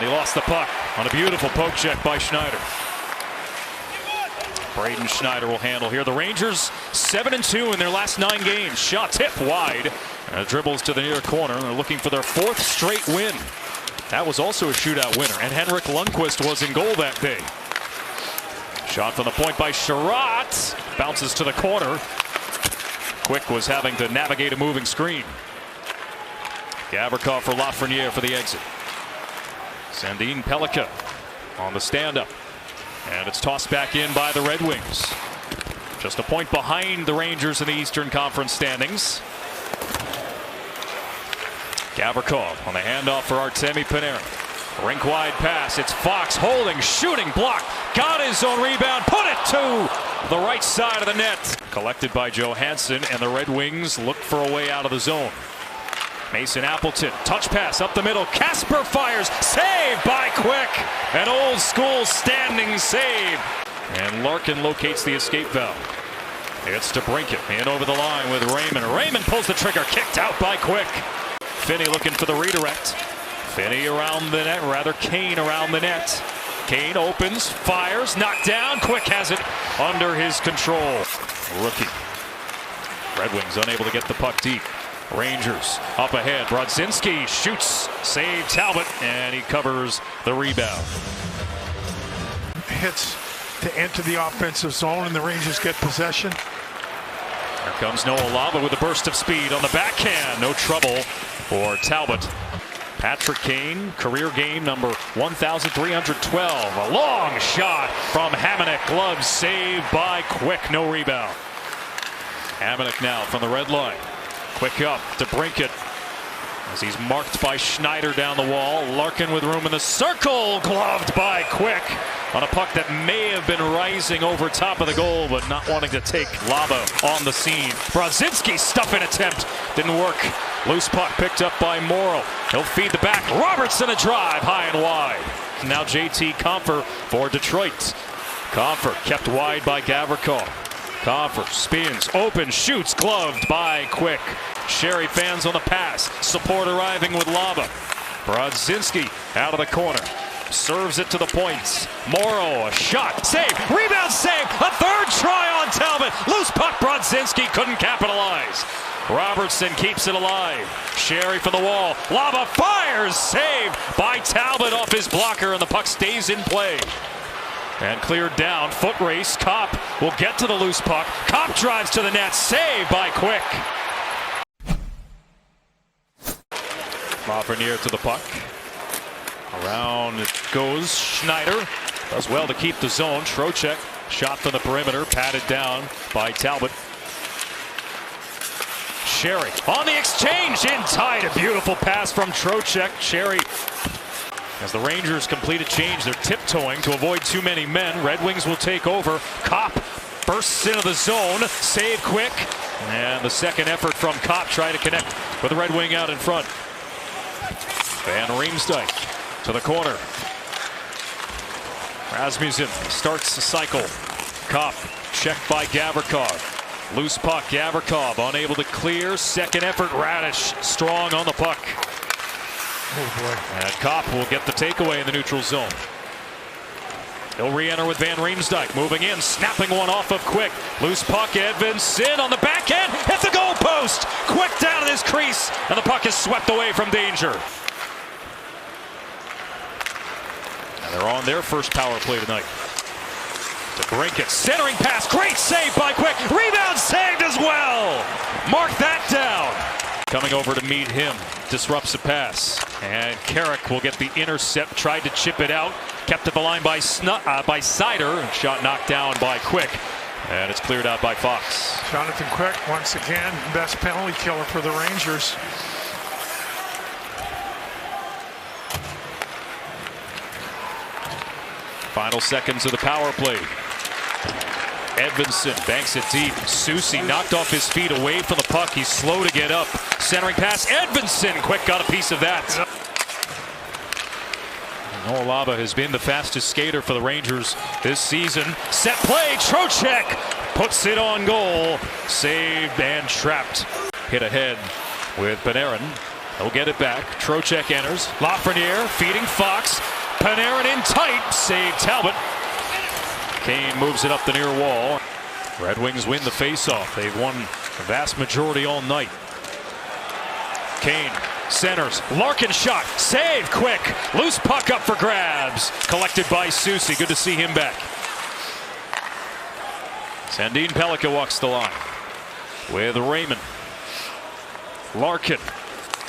he lost the puck on a beautiful poke check by Schneider. Braden Schneider will handle here. The Rangers 7-2 in their last 9 games. Shot tip wide. And it dribbles to the near corner. They're looking for their 4th straight win. That was also a shootout winner. And Henrik Lundqvist was in goal that day. Shot from the point by Sherratt. Bounces to the corner. Quick was having to navigate a moving screen. Gavrikov for Lafreniere for the exit. Sandin Pellikka on the stand-up. And it's tossed back in by the Red Wings. Just a point behind the Rangers in the Eastern Conference standings. Gavrikov on the handoff for Artemi Panarin. Rink-wide pass. It's Fox holding, shooting, block. Got his own rebound. Put it to the right side of the net. Collected by Johansson, and the Red Wings look for a way out of the zone. Mason Appleton, touch pass up the middle. Kasper fires, save by Quick. An old school standing save. And Larkin locates the escape valve. It's to Brinket, in over the line with Raymond. Raymond pulls the trigger, kicked out by Quick. Finney looking for the redirect. Finney around the net, rather Kane around the net. Kane opens, fires, knocked down. Quick has it under his control. Rookie. Red Wings unable to get the puck deep. Rangers up ahead. Brodzinski shoots, save Talbot, and he covers the rebound. Hits to enter the offensive zone, and the Rangers get possession. Here comes Noah Lava with a burst of speed on the backhand. No trouble for Talbot. Patrick Kane, career game number 1,312. A long shot from Hamonic. Glove saved by Quick. No rebound. Hamonic now from the red line. Quick up to Brinket as he's marked by Schneider down the wall. Larkin with room in the circle. Gloved by Quick on a puck that may have been rising over top of the goal, but not wanting to take Lava on the scene. Brodzinski stuffing attempt. Didn't work. Loose puck picked up by Morrow. He'll feed the back. Robertson a drive high and wide. Now JT Compher for Detroit. Compher kept wide by Gavrikov. Compher spins, open, shoots, gloved by Quick. Sherry fans on the pass. Support arriving with Lava. Brodzinski out of the corner. Serves it to the points. Morrow, a shot, save, rebound save. A third try on Talbot. Loose puck, Brodzinski couldn't capitalize. Robertson keeps it alive. Sherry from the wall. Lava fires, save by Talbot off his blocker, and the puck stays in play. And cleared down, foot race. Kopp will get to the loose puck. Kopp drives to the net, saved by Quick. Lafreniere to the puck. Around it goes. Schneider does well to keep the zone. Trocheck shot from the perimeter, patted down by Talbot. Sherry on the exchange, in tight. A beautiful pass from Trocheck. Sherry. As the Rangers complete a change, they're tiptoeing to avoid too many men. Red Wings will take over. Kopp bursts into the zone. Save Quick. And the second effort from Kopp trying to connect with the Red Wing out in front. Van Riemsdyk to the corner. Rasmussen starts the cycle. Kopp checked by Gavrikov. Loose puck. Gavrikov unable to clear. Second effort. Radish strong on the puck. Oh boy. And Kopp will get the takeaway in the neutral zone. He'll re-enter with Van Riemsdyk. Moving in, snapping one off of Quick. Loose puck, Edvinsson on the backhand. Hit the goal post. Quick down at his crease. And the puck is swept away from danger. And they're on their first power play tonight. To Brinket. Centering pass. Great save by Quick. Rebound saved as well. Mark that down. Coming over to meet him. Disrupts the pass. And Carrick will get the intercept. Tried to chip it out. Kept at the line by Sider. Shot knocked down by Quick. And it's cleared out by Fox. Jonathan Quick, once again, best penalty killer for the Rangers. Final seconds of the power play. Edvinsson banks it deep. Soucy knocked off his feet away from the puck. He's slow to get up. Centering pass. Edvinsson. Quick got a piece of that. Noah Lava has been the fastest skater for the Rangers this season. Set play. Trocheck puts it on goal. Saved and trapped. Hit ahead with Panarin. He'll get it back. Trocheck enters. Lafreniere feeding Fox. Panarin in tight. Save Talbot. Kane moves it up the near wall. Red Wings win the faceoff. They've won the vast majority all night. Kane centers. Larkin shot. Save quick. Loose puck up for grabs. Collected by Soucy. Good to see him back. Sandin Pellikka walks the line with Raymond. Larkin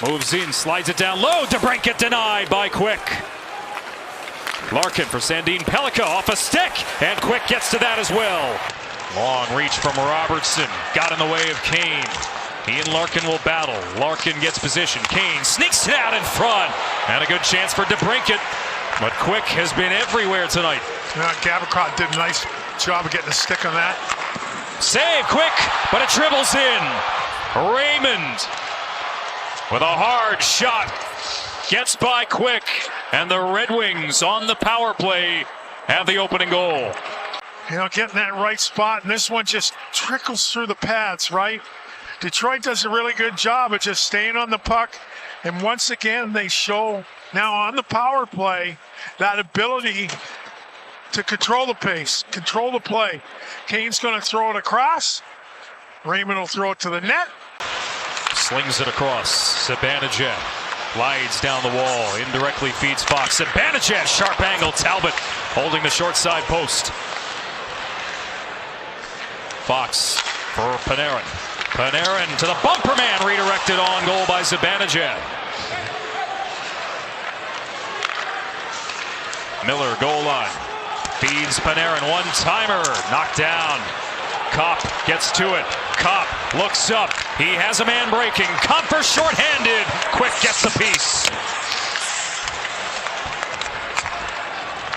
moves in, slides it down low. DeBrincat denied by Quick. Larkin for Sandin Pellikka off a stick, and Quick gets to that as well. Long reach from Robertson, got in the way of Kane. He and Larkin will battle. Larkin gets position. Kane sneaks it out in front, and a good chance for DeBrincat. But Quick has been everywhere tonight. Gavrikov did a nice job of getting a stick on that. Save Quick, but it dribbles in. Raymond with a hard shot gets by Quick, and the Red Wings on the power play have the opening goal. You know, getting that right spot, and this one just trickles through the pads, right? Detroit does a really good job of just staying on the puck, and once again they show now on the power play that ability to control the pace, control the play. Kane's going to throw it across. Raymond will throw it to the net. Slings it across. Zibanejad glides down the wall, indirectly feeds Fox. Zibanejad, sharp angle. Talbot holding the short side post. Fox for Panarin. Panarin to the bumper man, redirected on goal by Zibanejad. Miller, goal line. Feeds Panarin, one-timer, knocked down. Kopp gets to it. Kopp looks up. He has a man breaking. Compher shorthanded. Quick gets the piece.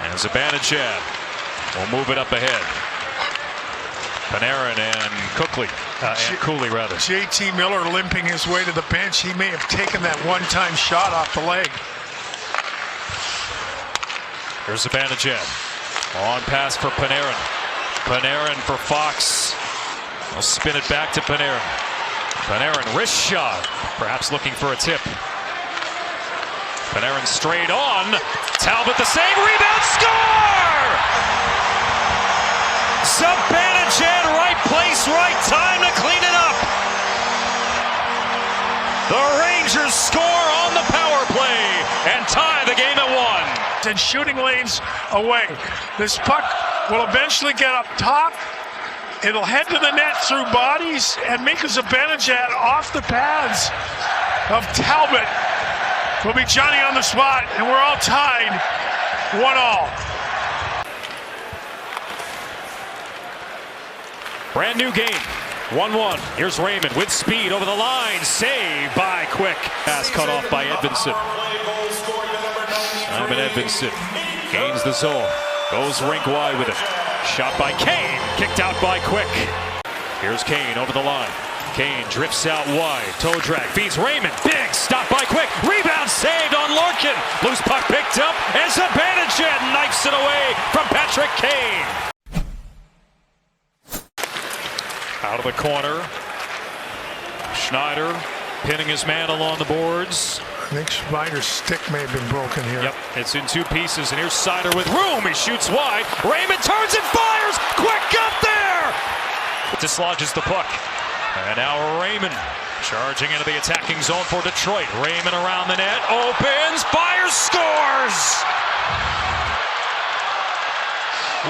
And Zibanejad will move it up ahead. Panarin and Cooley rather. JT Miller limping his way to the bench. He may have taken that one-time shot off the leg. Here's Zibanejad. On pass for Panarin. Panarin for Fox. I'll spin it back to Panarin. Panarin wrist shot. Perhaps looking for a tip. Panarin straight on. Talbot the save. Rebound. Score! Zibanejad, right place, right time to clean it up. The Rangers score on the power play and tie the game at 1. And shooting lanes away. This puck will eventually get up top. It'll head to the net through bodies, and Mika Zibanejad off the pads of Talbot will be Johnny on the spot, and we're all tied 1-1. Brand new game, 1-1. Here's Raymond with speed over the line. Save by Quick. Pass cut off by Edvinsson. Simon Edvinsson gains the zone. Goes rink wide with it. Shot by Kane. Kicked out by Quick. Here's Kane over the line. Kane drifts out wide. Toe drag. Feeds Raymond. Big stop by Quick. Rebound saved on Larkin. Loose puck picked up. And Zibanejad knifes it away from Patrick Kane. Out of the corner. Schneider pinning his man along the boards. I think Schneider's stick may have been broken here. Yep, it's in two pieces, and here's Sider with room. He shoots wide. Raymond turns and fires. Quick up there! Dislodges the puck. And now Raymond charging into the attacking zone for Detroit. Raymond around the net. Opens. Fires. Scores!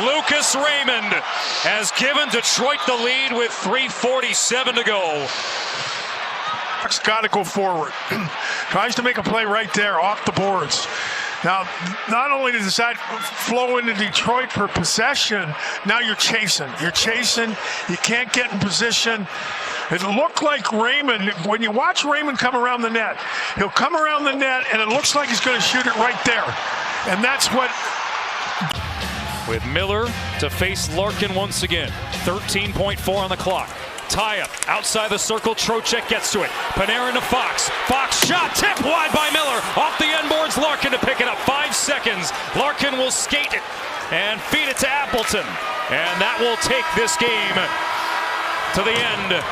Lucas Raymond has given Detroit the lead with 3:47 to go. Puck's got to go forward. Tries to make a play right there off the boards. Now, not only does that flow into Detroit for possession, now you're chasing. You're chasing. You can't get in position. It looked like Raymond, when you watch Raymond come around the net, he'll come around the net and it looks like he's going to shoot it right there. And that's what... With Miller to face Larkin once again. 13.4 on the clock. Tie-up outside the circle. Trocheck gets to it. Panarin to Fox. Fox shot tipped wide by Miller. Off the end boards. Larkin to pick it up. 5 seconds. Larkin will skate it and feed it to Appleton. And that will take this game to the end.